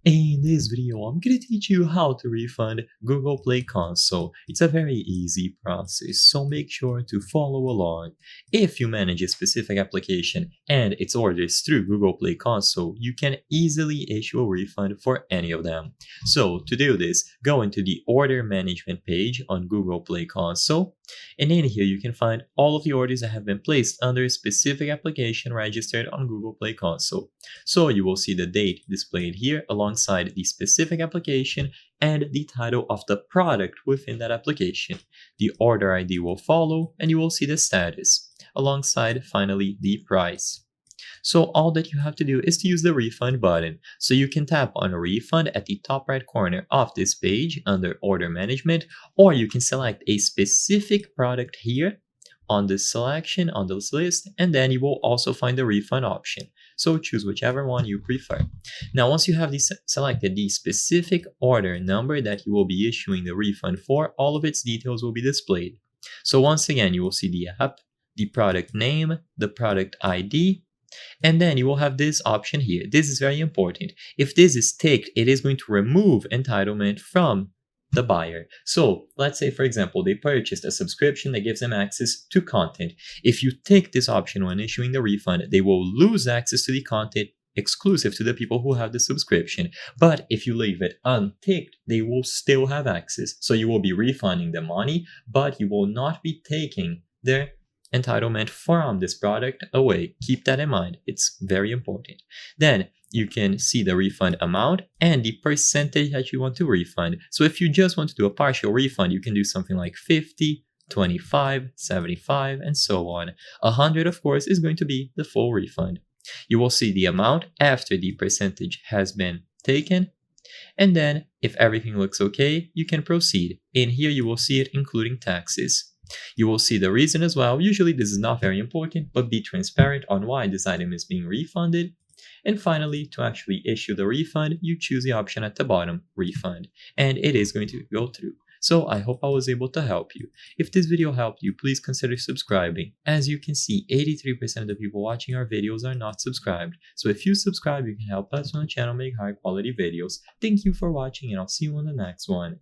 In this video, I'm going to teach you how to refund Google Play Console. It's a very easy process, so make sure to follow along. If you manage a specific application and its orders through Google Play Console, you can easily issue a refund for any of them. So to do this, go into the Order Management page on Google Play Console, and in here you can find all of the orders that have been placed under a specific application registered on Google Play Console. So you will see the date displayed here alongside the specific application and the title of the product within that application. The order ID will follow and you will see the status alongside finally the price. So all that you have to do is to use the refund button. So you can tap on refund at the top right corner of this page under order management, or you can select a specific product here on this selection on this list, and then you will also find the refund option. So choose whichever one you prefer. Now, once you have selected the specific order number that you will be issuing the refund for, all of its details will be displayed. So once again, you will see the app, the product name, the product ID, and then you will have this option here. This is very important. If this is ticked, it is going to remove entitlement from the buyer. So let's say, for example, they purchased a subscription that gives them access to content. If you tick this option when issuing the refund, they will lose access to the content exclusive to the people who have the subscription. But if you leave it unticked, they will still have access. So you will be refunding the money, but you will not be taking their entitlement from this product away. Keep that in mind. It's very important. Then you can see the refund amount and the percentage that you want to refund. So if you just want to do a partial refund, you can do something like 50, 25, 75, and so on. 100, of course, is going to be the full refund. You will see the amount after the percentage has been taken. And then if everything looks okay, you can proceed. In here, you will see it including taxes. You will see the reason as well. Usually this is not very important, but be transparent on why this item is being refunded. And finally, to actually issue the refund, you choose the option at the bottom, refund, and it is going to go through. So I hope I was able to help you. If this video helped you, please consider subscribing. As you can see, 83% of the people watching our videos are not subscribed. So if you subscribe, you can help us on the channel make high quality videos. Thank you for watching, and I'll see you on the next one.